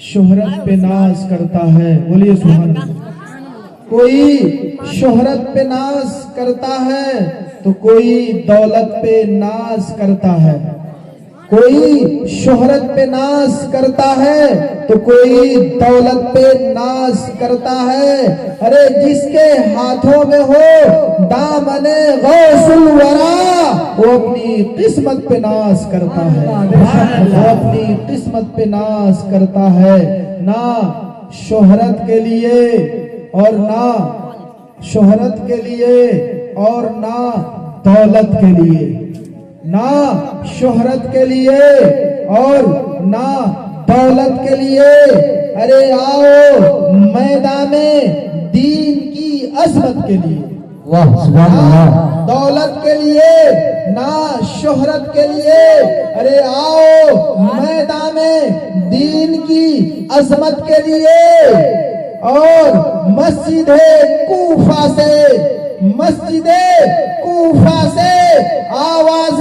شہرت پہ ناز کرتا ہے، بولیے سبحان اللہ۔ کوئی شہرت پہ ناز کرتا ہے تو کوئی دولت پہ ناز کرتا ہے، کوئی شہرت پہ ناز کرتا ہے تو کوئی دولت پہ ناز کرتا ہے۔ ارے جس کے ہاتھوں میں ہو دامن غوث الورا وہ اپنی قسمت پہ ناز کرتا ہے، وہ اپنی قسمت پہ ناز کرتا ہے۔ نہ شہرت کے لیے اور نہ شہرت کے لیے اور نہ دولت کے لیے، نہ شہرت کے لیے اور نہ دولت کے لیے۔ ارے آؤ میدان دین کی عظمت کے لیے، نہ دولت کے لیے نہ شہرت کے لیے۔ ارے آؤ میدان دین کی عظمت کے لیے۔ اور مسجد کوفہ سے آواز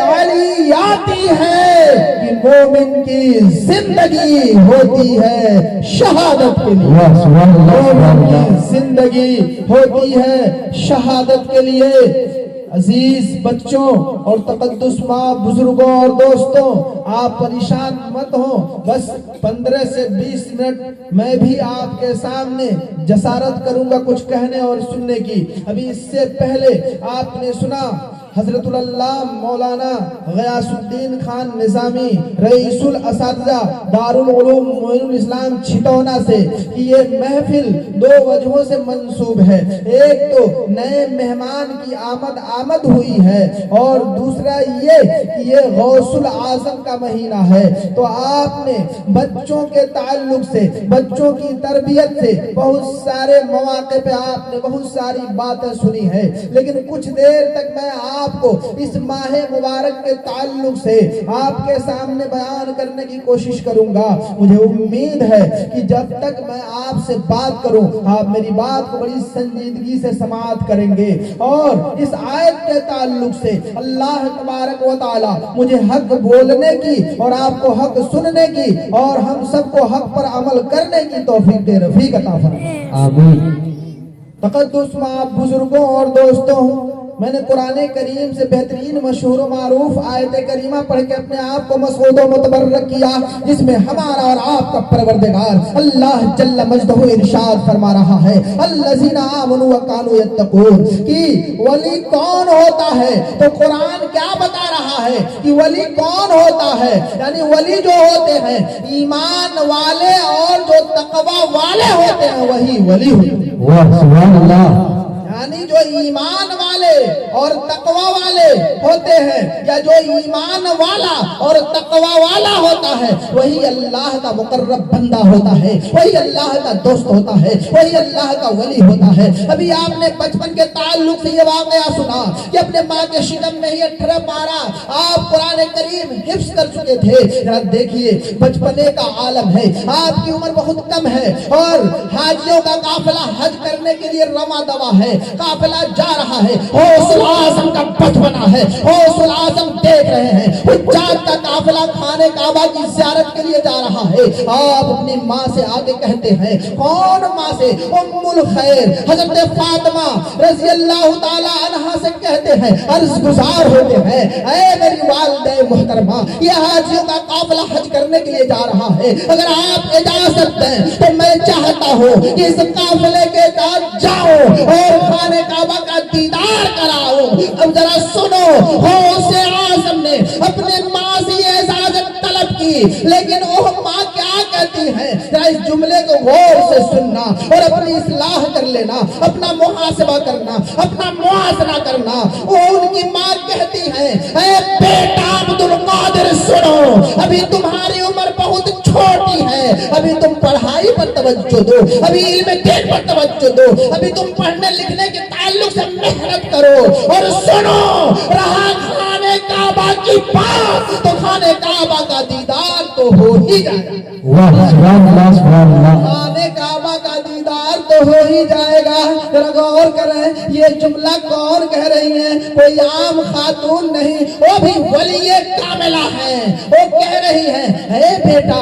علی آتی ہے کہ مومن کی زندگی ہوتی ہے شہادت کے لیے، مومن کی زندگی ہوتی ہے شہادت کے لیے۔ عزیز بچوں اور تقدس ماں بزرگوں اور دوستوں، آپ پریشان مت ہوں، بس 15 سے 20 منٹ میں بھی آپ کے سامنے جسارت کروں گا کچھ کہنے اور سننے کی۔ ابھی اس سے پہلے آپ نے سنا حضرت اللہ مولانا غیاث الدین خان نظامی رئیس الاساتذہ دارالعلوم معین الاسلام چھتونا سے کہ یہ محفل 2 وجہوں سے منسوب ہے۔ ایک تو نئے مہمان کی آمد ہوئی ہے، اور دوسرا یہ کہ یہ غوث العظم کا مہینہ ہے۔ تو آپ نے بچوں کے تعلق سے، بچوں کی تربیت سے بہت سارے مواقع پہ آپ نے بہت ساری باتیں سنی ہے، لیکن کچھ دیر تک میں آپ کو اس ماہ مبارک کے تعلق سے آپ کے سامنے بیان کرنے کی کوشش کروں گا۔ مجھے امید ہے کہ جب تک میں آپ سے بات کروں آپ میری بات کو بڑی سنجیدگی سے سماعت کریں گے، اور اس آیت کے تعلق سے اللہ تبارک و تعالی مجھے حق بولنے کی اور آپ کو حق سننے کی اور ہم سب کو حق پر عمل کرنے کی توفیق دے، رفیق عطا فرمائے، آمین۔ تقدس ماں بزرگوں اور دوستوں، میں نے قرآن کریم سے بہترین مشہور و معروف آیت کریمہ پڑھ کے اپنے آپ کو مسعود و متبرک کیا، جس میں ہمارا اور آپ کا پروردگار اللہ جل مجدہ ارشاد فرما رہا ہے، الذین آمنوا وکانوا یتقون، کہ ولی کون ہوتا ہے؟ تو قرآن کیا بتا رہا ہے کہ ولی کون ہوتا ہے؟ یعنی ولی جو ہوتے ہیں ایمان والے اور جو تقوی والے ہوتے ہیں وہی ولی ہوتے ہیں۔ واہ سبحان اللہ۔ یعنی جو ایمان والے اور تقوی والے ہوتے ہیں، یا جو ایمان والا اور تقوی والا ہوتا ہے وہی اللہ کا مقرب بندہ ہوتا ہے، وہی اللہ کا دوست ہوتا ہے، وہی اللہ کا ولی ہوتا ہے۔ ابھی آپ نے بچپن کے تعلق سے یہ واقعہ سنا کہ اپنے ماں کے شکم میں ہی 18 پارہ آپ قرآن کریم حفظ کر چکے تھے۔ ذرا دیکھیے بچپنے کا عالم ہے، آپ کی عمر بہت کم ہے، اور حاجیوں کا قافلہ حج کرنے کے لیے رواں دوا ہے، قافلہ جا رہا ہے، غوث العظم کا بچپنا ہے، غوث العظم دیکھ رہے ہیں، حجاج کا قافلہ خانہ کعبہ کی زیارت کے لیے جا رہا ہے۔ آپ اپنی ماں سے آگے کہتے ہیں، کون ماں سے؟ ام الخیر حضرت فاطمہ رضی اللہ تعالی عنہا سے کہتے ہیں، عرض گزار ہوتے ہیں، اے میری والدہ محترمہ، یہ حاجیوں کا قافلہ حج کرنے کے لیے جا رہا ہے، اگر آپ اجازت دیں تو میں چاہتا ہوں کہ اس قافلے کے ساتھ جاؤ اور خانہ کعبہ کا دیدار کراؤ۔ اب ذرا سنو، غوث اعظم نے اپنے ماں سے یہ اجازت طلب کی، لیکن وہ ماں کیا کہتی ہے؟ ذرا اس جملے کو غور سے سننا اور اپنی اصلاح کر لینا، اپنا محاسبہ کرنا، اپنا موازنہ کرنا۔ وہ ان کی ماں کہتی ہے، اے بیٹا عبد القادر سنو، ابھی تمہاری عمر بہت چھوٹی ہے، ابھی تم پڑھائی پر توجہ دو، ابھی علم دین پر توجہ دو، ابھی تم پڑھنے لکھنے کے تعلق سے محنت کرو، اور سنو، رہا خانہ کعبہ کی بات تو خانہ کعبہ کا دیدار تو ہو ہی جائے گا۔ خانہ کعبہ کا دیدار تو ہو ہی جائے گا۔ ذرا غور کریں، یہ جملہ کون کہہ رہی ہیں؟ کوئی عام خاتون نہیں، وہ بھی ولی کاملہ ہیں۔ وہ کہہ رہی ہیں، اے بیٹا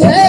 6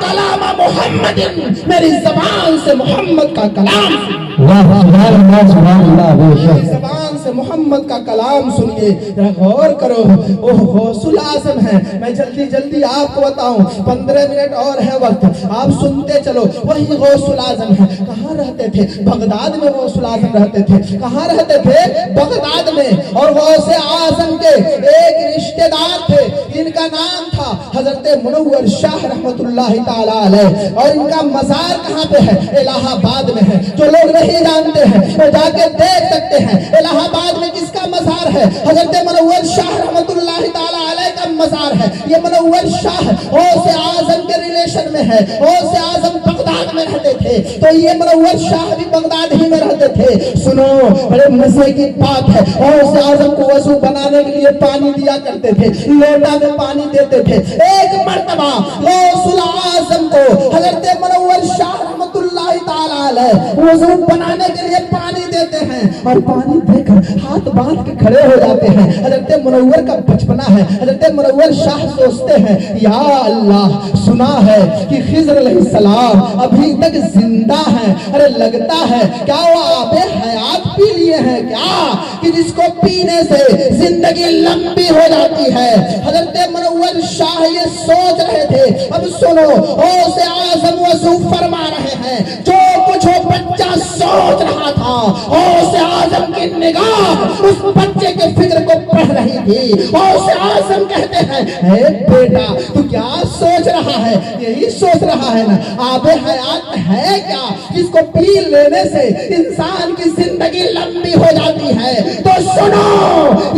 کلام محمد، میری زبان سے محمد کا کلام سنیے، میری زبان سے محمد کا کلام سنیے، غور کرو۔ وہ غوث الاعظم ہے، میں جلدی جلدی آپ کو بتاؤں، 15 منٹ اور ہے وقت، آپ سنتے چلو۔ وہی غوث الاعظم ہے، کہاں رہتے تھے؟ بغداد میں غوث الاعظم رہتے تھے۔ کہاں رہتے تھے؟ بغداد میں۔ اور غوث اعظم کے ایک رشتہ دار تھے، ان کا نام تھا حضرت منور شاہ رحمت اللہ تعالی علیہ، اور ان کا مزار کہاں پہ ہے؟ الہ آباد میں ہے۔ جو لوگ نہیں جانتے ہیں وہ جا کے دیکھ سکتے ہیں الہ آباد میں کس کا مزار ہے؟ حضرت منور شاہ رحمت اللہ تعالی علیہ کا مزار ہے۔ یہ منور شاہ غوث اعظم کے ریلیشن میں ہے، غوث اعظم بغداد میں رہتے تھے، تو یہ منور شاہ بھی بغداد ہی میں رہتے تھے۔ سنو، بڑے مزے کی بات ہے، غوث اعظم کو وضو بنانے کے لیے پانی دیا کرتے تھے، لوٹا میں پانی دیتے تھے۔ ایک مرتبہ غوث اعظم کو حضرت منور شاہ رحمت اللہ تعالی علیہ وضو بنانے کے لیے پانی دیتے ہیں، اور پانی دے کر ہاتھ باندھ کے کھڑے ہو جاتے ہیں۔ حضرت منور کا بچپنا ہے، حضرت منور شاہ سوچتے ہیں یا اللہ، سنا ہے کہ خضر علیہ السلام ابھی تک زندہ ہیں، ارے لگتا ہے کیا وہ آب حیات پی لیے ہیں کیا، کہ جس کو پینے سے زندگی لمبی ہو جاتی ہے۔ حضرت منور شاہ یہ سوچ رہے تھے۔ اب سنو، غوث اعظم وضو فرما رہے ہیں، جو کچھ وہ بچہ سوچ رہا تھا، غوث اعظم کی نگاہ اس بچے کے فکر کو پڑھ رہی تھی۔ غوث اعظم کہتے ہیں، اے بیٹا تو کیا سوچ رہا ہے؟ یہی سوچ رہا ہے نا، آب حیات ہے کیا جس کو پی لینے سے انسان کی زندگی لمبی ہو جاتی ہے؟ تو سنو،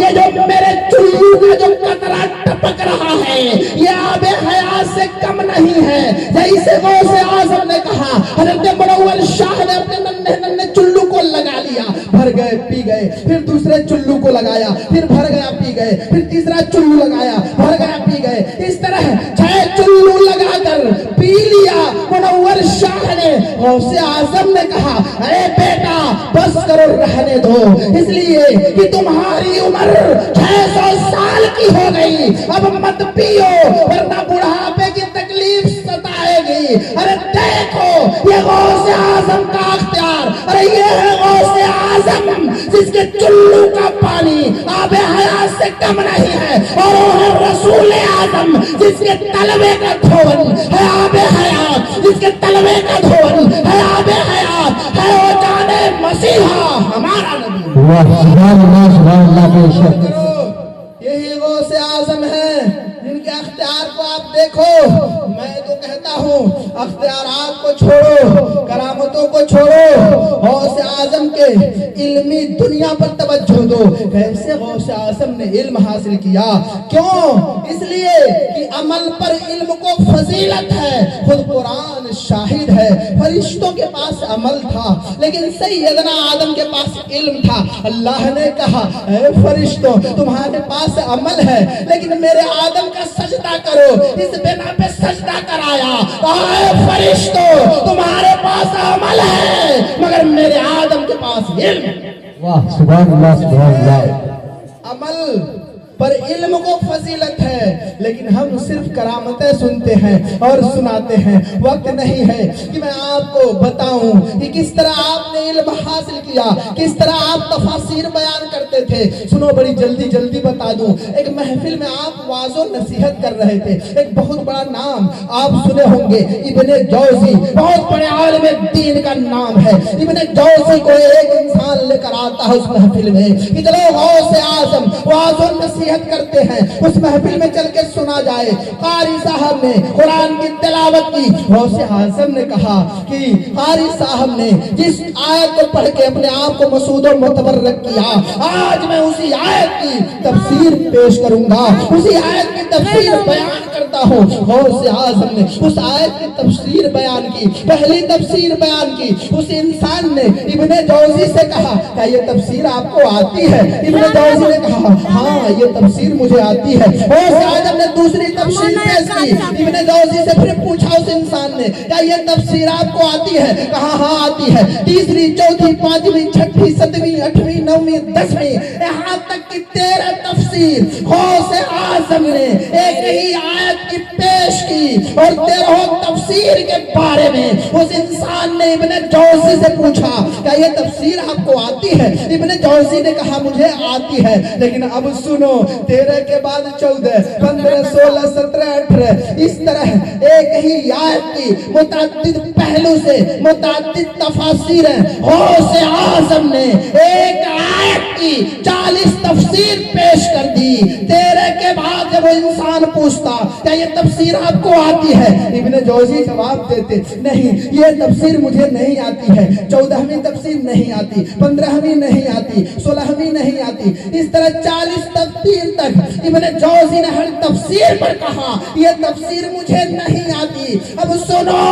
یہ جو میرے چلو کا جو قطرہ ٹپک رہا ہے یہ آب حیات سے کم نہیں ہے۔ جیسے غوث اعظم نے کہا، حضرت منور شاہ نے اپنے ننھے ننھے چلو کو لگا لیا، بھر گئے پی گئے، پھر دوسرے چلو کو لگایا، پھر بھر گیا پی گئے، پھر تیسرا چلو لگایا، بھر گیا پی گئے، اس طرح 6 چلو لگا کر پی لیا۔ منور شاہ نے، غوث اعظم نے کہا، اے بیٹا بس کرو، رہنے دو، اس لیے کہ تمہاری عمر 600 سال کی ہو گئی، اب مت پیو ورنہ بڑھاپے کی تکلیف ستائے گی۔ ارے دیکھو یہ غوث اعظم کا اختیار، ارے یہ ہے غوث اعظم جس کے چلو کا پانی آب حیات سے کم نہیں ہے، اور وہ ہے رسول اعظم جس کے تلوے کا دھون ہے آب حیات، جس کے تلوے کا دھون ہے آب حیات، ہے وہ جانے مسیحا ہمارا نبی۔ یہی غوث اعظم ہے جن کے اختیار کو آپ دیکھو۔ میں تو کہتا ہوں اختیارات کو چھوڑو، کرامتوں کو چھوڑو، غوث اعظم کے علمی دنیا پر توجہ دو۔ کیسے غوث اعظم نے علم حاصل کیا؟ کیوں؟ اس لیے کہ عمل پر علم کو فضیلت ہے۔ خود قرآن شاہد ہے، فرشتوں کے پاس عمل تھا لیکن سیدنا آدم کے پاس علم تھا۔ اللہ نے کہا، اے فرشتوں تمہارے پاس عمل ہے لیکن میرے آدم کا سجدہ کرو، اس بنا پہ سجدہ کرایا۔ اے فرشتوں تمہارے پاس عمل ہے مگر میرے آدم کے پاس علم۔ واہ، سبحان اللہ، سبحان اللہ۔ عمل پر علم کو فضیلت ہے لیکن ہم صرف کرامتیں سنتے ہیں اور سناتے ہیں۔ وقت نہیں ہے کہ میں آپ کو بتاؤں کہ کس طرح آپ نے علم حاصل کیا، کس طرح آپ تفاسیر بیان کرتے تھے۔ سنو، بڑی جلدی جلدی بتا دوں۔ ایک محفل میں آپ واعظ و نصیحت کر رہے تھے، ایک بہت بڑا نام آپ سنے ہوں گے، ابن جوزی، بہت بڑے عالم دین کا نام ہے۔ ابن جوزی کو ایک انسان لے کر آتا ہے اس محفل میں کہ چلو غوث اعظم واعظ و نصیحت کرتے ہیں، اس محفل میں چل کے سنا جائے۔ قاری صاحب نے قرآن کی تلاوت کی، غوث اعظم نے کہا کہ قاری صاحب نے جس آیت کو پڑھ کے اپنے آپ کو مسعود و متبرک کیا، آج میں اسی آیت کی تفسیر پیش کروں گا، اسی آیت کی تفسیر بیان کرتا ہوں۔ غوث اعظم نے اس آیت کی تفسیر بیان کی، پہلی تفسیر بیان کی۔ اس انسان نے ابن جوزی سے کہا، کیا یہ تفسیر آپ کو آتی ہے؟ ابن جوزی نے کہا، ہاں یہ تفسیر مجھے آتی ہے۔ غوث اعظم نے دوسری تفسیر پیش کی، ابن جوزی سے پھر پوچھا اس انسان نے، کیا یہ تفسیر آپ کو آتی ہے؟ کہا ہاں آتی ہے۔ تیسری، چوتھی، پانچویں، چھٹی، 7ویں، 8ویں، 9ویں، 10ویں، یہاں تک کہ 13 تفسیر تفسیر غوث اعظم نے ایک ہی آیت کی پیش کی اور 13 تفسیر کے بارے میں اس انسان نے ابن جوزی سے پوچھا کہ یہ تفسیر آپ کو آتی ہے؟ ابن جوزی نے کہا مجھے آتی ہے، لیکن اب سنو 13 کے بعد 14 15 16 17 18 اس طرح ایک ہی آیت کی متعدد پہلو سے متعدد تفاسیر ہیں۔ غوث اعظم نے ایک آیت کی 40 تفسیر پیش کر دی۔ 13 کے بعد جب وہ انسان پوچھتا کیا یہ تفسیر آپ کو آتی ہے؟ ابن جوزی جواب دیتے نہیں، یہ تفسیر مجھے نہیں آتی ہے، 14ویں تفسیر نہیں آتی، 15ویں نہیں آتی، 16ویں نہیں آتی۔ اس طرح 40 تفسیر تک ابن جوزی نے ہر تفسیر پر کہا یہ تفسیر مجھے نہیں آتی۔ اب سنو،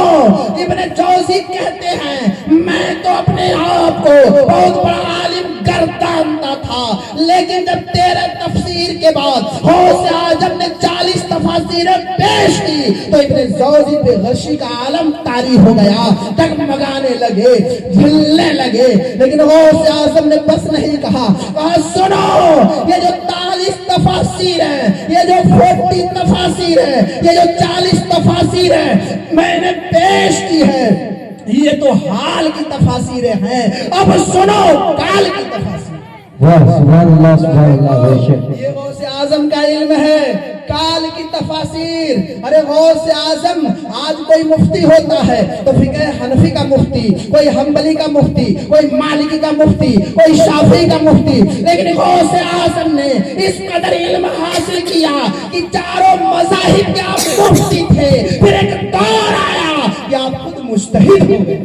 ابن جوزی کہتے ہیں میں تو اپنے آپ کو بہت بڑا عالم گردانتا تھا، لیکن جب 13 تفسیر کے بعد غوث اعظم نے 40 تفاسیریں پیش کی تو ابن جوزی پہ غشی کا عالم طاری ہو گیا، ڈگمگانے لگے، جھلنے لگے۔ لیکن غوث اعظم نے بس نہیں کہا، سنو یہ جو 40 تفاسیر ہیں، یہ جو 40 تفاسیر ہیں، یہ جو 40 تفاسیر ہیں میں نے پیش کی ہے، یہ تو حال کی تفاسیریں ہیں، اب سنو کال کی تفاسیر۔ سبحان اللہ سبحان اللہ بے شک۔ یہ غوث اعظم کا علم ہے، کال کی تفاسیر۔ ارے غوث اعظم آج کوئی مفتی ہوتا ہے تو فقہ حنفی کا مفتی، کوئی حنبلی کا مفتی، کوئی مالکی کا مفتی، کوئی شافعی کا مفتی، لیکن غوث اعظم نے اس قدر علم حاصل کیا کہ چاروں مذاہب کے آپ مفتی تھے۔ پھر ایک دور آیا کہ آپ خود مجتہد ہو گئے،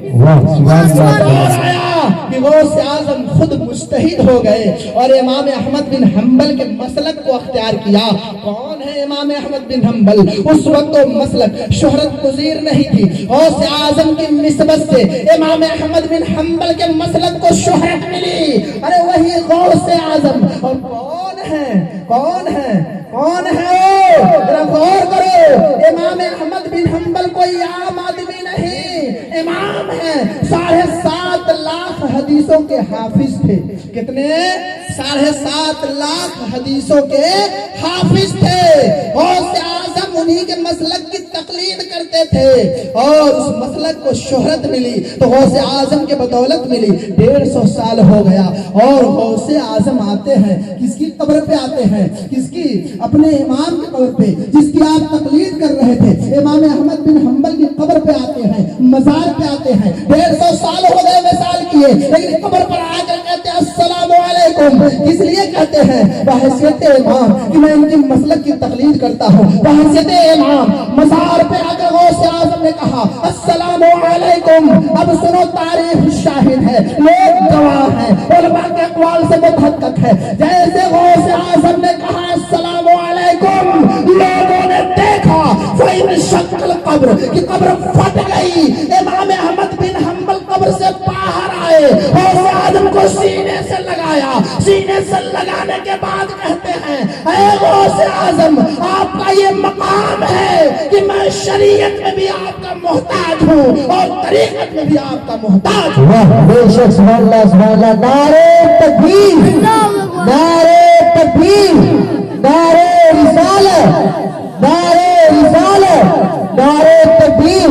دور آیا کہ غوث اعظم خود مجتہد ہو گئے اور امام احمد بن حنبل کے مسلک کو اختیار کیا۔ کون ہے امام احمد بن حنبل؟ اس وقت تو مسلک شہرت گزیر نہیں تھی، غوث اعظم کی نسبت سے امام احمد بن حنبل کے مسلک کو شہرت ملی۔ ارے وہی غوث اعظم، اور کون ہے؟ کون ہے؟ کون ہے؟ ذرا غور کرو، امام احمد بن حنبل کوئی عام آدمی نہیں، امام ہے، 7.5 لاکھ حدیثوں کے حافظ تھے۔ کتنے؟ 7.5 لاکھ حدیثوں کے حافظ تھے۔ غوث اعظم انہی کے مسلک کی تقلید کرتے تھے اور اس مسلک کو شہرت ملی تو غوث اعظم کے بدولت ملی۔ 150 سال ہو گیا اور غوث اعظم آتے ہیں، کس کی قبر پہ آتے ہیں؟ کس کی؟ اپنے امام کی قبر پہ جس کی آپ تقلید کر رہے تھے، امام احمد بن حنبل کی قبر پہ آتے ہیں، مزار پہ آتے ہیں۔ 150 سال ہو گئے وصال کیے، لیکن قبر پر آ کر کہتے ہیں السلام علیکم۔ اس لیے کہتے ہیں بحیثیت امام کہ میں ان کی مسلک کی تقلید کرتا ہوں، بحیثیت امام مزار پہ آ کر غوث اعظم نے کہا السلام علیکم۔ اب سنو، تاریخ شاہد ہے، لوگ گواہ ہیں، علماء کے اقوال سے متحقق ہے۔ جیسے غوث اعظم نے کہا السلام علیکم، لوگوں نے دیکھا فَإِنْ شَقَّ الْقَبْرُ کہ قبر پھٹ گئی۔ امام احمد بن حنبل قبر سے باہر آئے، غوث اعظم کو سینے سے لگایا، سینے سے لگانے کے بعد کہتے ہیں اے غوث اعظم، آپ کا یہ مقام ہے کہ میں شریعت میں بھی آپ کا محتاج ہوں اور طریقت میں بھی آپ کا محتاج ہوں۔ بے شک سبحان اللہ سبحان اللہ۔ نعرہ تکبیر، نعرہ تکبیر، نعرہ رسالت، نعرہ رسالت، نعرہ تکبیر،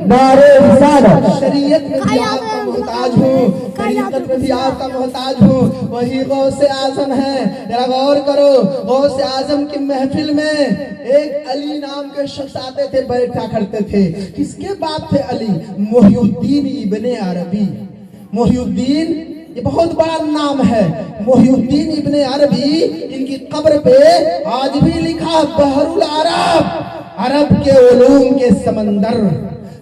نعرہ رسالت۔ شریعت میں بھی آپ کا محتاج ہوں، طریقت میں بھی آپ کا محتاج ہوں، وہی غوث اعظم ہے۔ ذرا غور کرو، غوث اعظم کی محفل میں ایک علی نام کے شخص آتے تھے، بیٹھا کرتے تھے۔ کس کے باپ تھے علی؟ محی الدین ابن عربی۔ محی الدین یہ بہت بڑا نام ہے، محی الدین ابن عربی۔ ان کی قبر پہ آج بھی لکھا بحر العرب، عرب کے علوم کے سمندر۔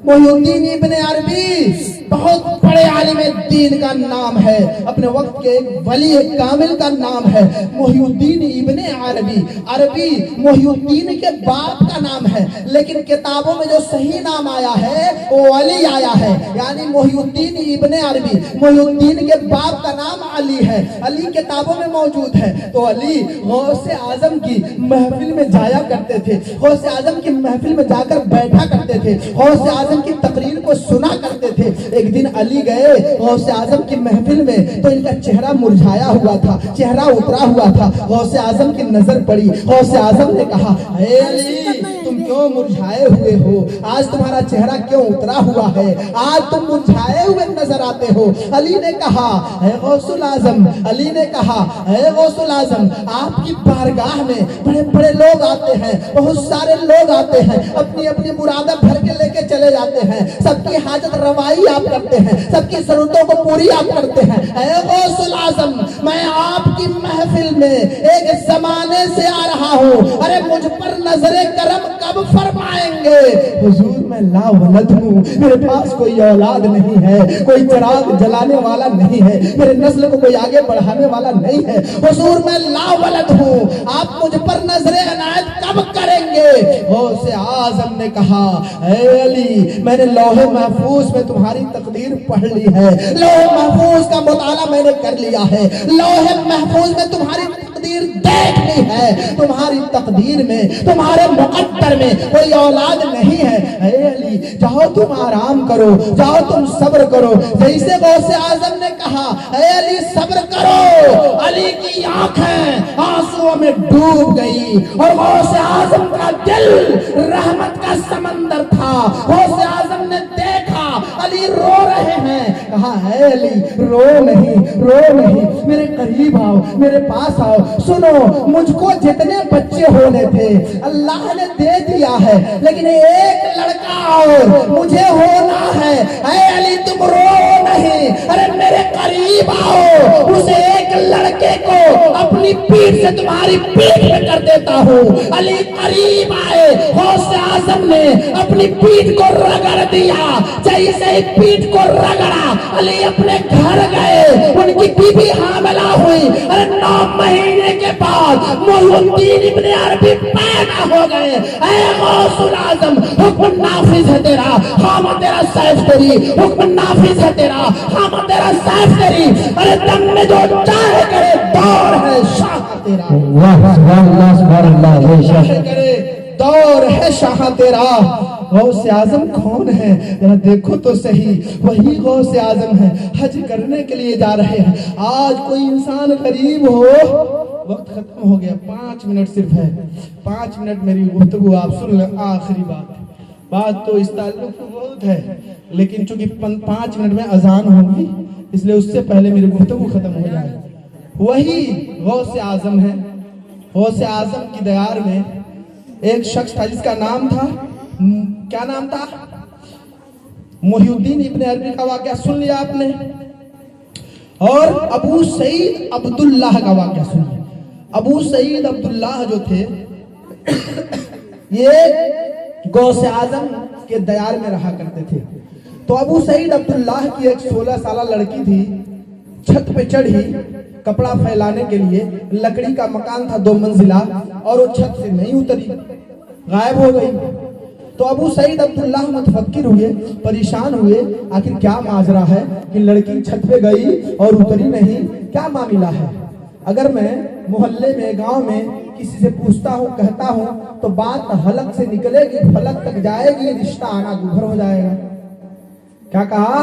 محی الدین ابن عربی بہت بڑے عالم دین کا نام ہے، اپنے وقت کے ایک ولی کامل کا نام ہے محی الدین ابن عربی۔ عربی محی الدین کے باپ کا نام ہے، لیکن کتابوں میں جو صحیح نام آیا ہے وہ علی آیا ہے، یعنی محی الدین ابن عربی۔ محی الدین کے باپ کا نام علی ہے، علی کتابوں میں موجود ہے۔ تو علی غوث اعظم کی محفل میں جایا کرتے تھے، غوث اعظم کی محفل میں جا کر بیٹھا کرتے تھے، غوث اعظم کی تقریر کو سنا کرتے تھے۔ ایک دن علی گئے غوث غوث اعظم کی محفل میں تو ان کا چہرہ مرجھایا ہوا تھا, چہرہ اترا ہوا تھا. غوث اعظم کی نظر پڑی. غوث اعظم نے کہا اے علی تم کیوں مرجھائے ہوئے ہو, آج تمہارا چہرہ کیوں اترا ہوا ہے, آج تم مرجھائے ہوئے نظر آتے ہو. علی نے کہا اے غوث الاعظم, علی نے کہا اے غوث الاعظم, آپ کی بارگاہ میں بڑے بڑے لوگ آتے ہیں, بہت سارے لوگ آتے ہیں, اپنی اپنی مرادیں بھر کے لے کے چلے جاتے ہیں, سب کی حاجت روائی آپ کرتے ہیں, سب کی ضرورتوں کو پوری آپ کرتے ہیں. اے غوث الاعظم میں آپ کی محفل میں ایک زمانے سے آ رہا ہوں, ارے مجھ پر نظر کرم کب فرمائیں گے؟ حضور میں لا ولد ہوں, میرے پاس کوئی اولاد نہیں ہے, کوئی چراغ جلانے والا نہیں ہے, میرے نسل کو کوئی آگے بڑھانے والا نہیں ہے. حضور میں لا ولد ہوں, آپ مجھ پر نظر عنایت کب کریں گے؟ غوث اعظم نے کہا اے علی میں نے لوح محفوظ میں تمہاری تقدیر پڑھ لی ہے, لوح محفوظ کا مطالعہ میں نے کر لیا ہے, لوح محفوظ میں تمہاری تقدیر دیکھ لی ہے. تمہاری تقدیر میں, تمہارے مقدر میں کوئی اولاد نہیں ہے. اے علی جاؤ تم آرام کرو, جاؤ تم صبر کرو. جیسے غوث اعظم نے کہا اے علی صبر کرو, علی کی آنکھیں آنسوؤں میں ڈوب گئی اور غوث اعظم کا دل رحمت کا سمندر تھا. غوث اعظم نے دیکھا علی رو رہے ہیں, کہا اے علی رو نہیں, رو نہیں, میرے قریب آؤ, میرے پاس آؤ. سنو مجھ کو جتنے بچے ہونے تھے اللہ نے دے دیا ہے, لیکن ایک لڑکا اور مجھے ہونا ہے. اے علی تم رو نہیں, ارے میرے قریب آؤ, اس ایک لڑکے کو اپنی پیٹھ سے تمہاری پیٹھ پہ کر دیتا ہوں. علی قریب آئے, غوث اعظم نے اپنی پیٹھ کو رگڑ دیا. جیسے ہی پیٹھ کو رگڑا علی اپنے گھر گئے, ان کی بیوی حاملہ ہوئی. ارے 9 مہینے کے بعد محی الدین ابن عربی پیدا ہو گئے. اے غوث الاعظم حکم نافذ ہے تیرا, خامہ تیرا سیف تیری, حکم نافذ ہے تیرا, خامہ تیرا سیف تیری. ارے دم میں جو چاہے کرے, دور ہے شاہ تیرا. سبحان اللہ سبحان اللہ, بے شک کرے دور ہے شاہ تیرا. غوث اعظم کون ہے ذرا دیکھو تو صحیح, وہی غوث اعظم ہے, حج کرنے کے لیے جا رہے ہیں. آج کوئی انسان غریب ہو, وقت ختم ہو گیا, 5 منٹ صرف ہے, 5 منٹ میری گفتگو آپ سن لیں. آخری بات تو اس تعلق کو بہت ہے, لیکن چونکہ 5 منٹ میں اذان ہوگی اس لیے اس سے پہلے میری گفتگو ختم ہو جائے. وہی غوث اعظم ہے. غوث اعظم کی دیار میں ایک شخص تھا جس کا نام تھا, کیا نام تھا؟ محی الدین ابن عربی کا واقعہ سن لیا آپ نے, اور ابو سعید عبداللہ کا واقعہ سن لیا. ابو سعید عبداللہ جو تھے یہ غوث اعظم کے دیار میں رہا کرتے تھے. تو ابو سعید عبداللہ کی ایک 16 سالہ لڑکی تھی, چھت پہ چڑھی کپڑا پھیلانے کے لیے. لکڑی کا مکان تھا 2 منزلہ, اور وہ چھت سے نہیں اتری, غائب ہو گئی. تو ابو سعید عبداللہ متفکر ہوئے, پریشان ہوئے, آخر کیا ماجرا ہے کہ لڑکی چھت پہ گئی اور اتری نہیں, کیا معاملہ ہے؟ اگر میں محلے میں, گاؤں میں کسی سے پوچھتا ہوں, کہتا ہوں, تو بات حلق سے نکلے گی, فلک تک جائے گی, رشتہ آنا گھر ہو جائے گا. کیا کہا؟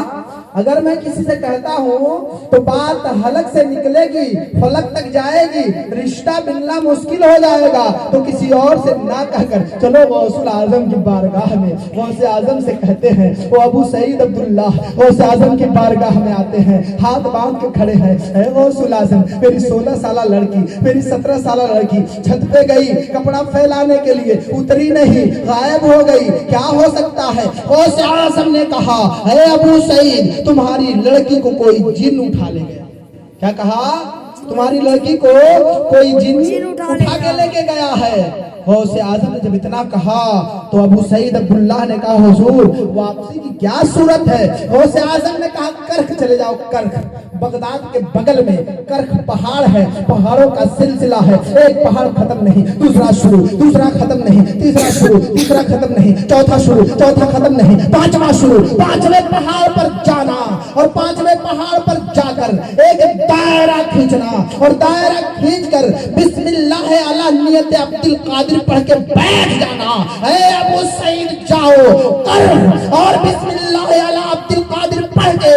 اگر میں کسی سے کہتا ہوں تو بات حلق سے نکلے گی, فلک تک جائے گی, رشتہ ملنا مشکل ہو جائے گا. تو کسی اور سے نہ کہہ کر چلو غوث الاعظم کی بارگاہ میں. غوث اعظم سے کہتے ہیں, وہ ابو سعید عبداللہ غوث اعظم کی بارگاہ میں آتے ہیں, ہاتھ باندھ کے کھڑے ہیں. اے غوث الاعظم, میری 16 سالہ لڑکی, میری 17 سالہ لڑکی چھت پہ گئی کپڑا پھیلانے کے لیے, اتری نہیں, غائب ہو گئی, کیا ہو سکتا ہے؟ غوث اعظم نے کہا اے ابو سعید تمہاری لڑکی کو کوئی جن اٹھا لے گیا. کیا کہا؟ تمہاری لڑکی کو کوئی جن اٹھا کے لے کے گیا ہے. غوث اعظم نے جب اتنا کہا تو ابو سعید عبداللہ نے کہا حضور واپسی کی کیا صورت ہے؟ غوث اعظم نے کہا کرخ چلے جاؤ. کرخ بغداد کے بغل میں کرخ پہاڑ ہے, پہاڑوں کا سلسلہ ہے, ایک پہاڑ ختم نہیں, دوسرا شروع, دوسرا ختم نہیں, تیسرا شروع, تیسرا ختم نہیں, چوتھا شروع, چوتھا ختم نہیں, 5واں شروع. 5ویں پہاڑ پر جانا اور 5ویں پہاڑ پر جا کر ایک دائرہ کھینچنا, اور دائرہ کھینچ کر بسم اللہ علی نیت عبد القادر پڑھ کے بیٹھ جانا. اے ابو سعید جاؤ کرخ اور بسم اللہ علی عبد القادر پڑھ کے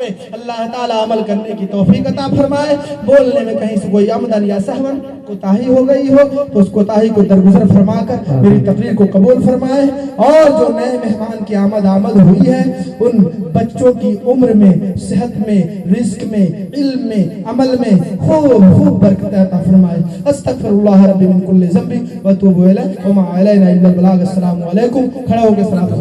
میں اللہ تعالیٰ عمل کرنے کی توفیق عطا فرمائے. بولنے میں کہیں سے کوئی آمدن یا سہون کوتاہی ہو گئی ہو تو اس کوتاہی کو درگزر فرما کر میری تقریر کو قبول فرمائے. اور جو نئے مہمان کی آمد ہوئی ہے ان بچوں کی عمر میں، صحت میں، رزق میں، علم میں، عمل میں خوب برکت عطا فرمائے. استغفر اللہ ربی من کل ذنب واتوب الیہ وما علینا الا البلاغ. السلام علیکم. کھڑا ہو کے سلام.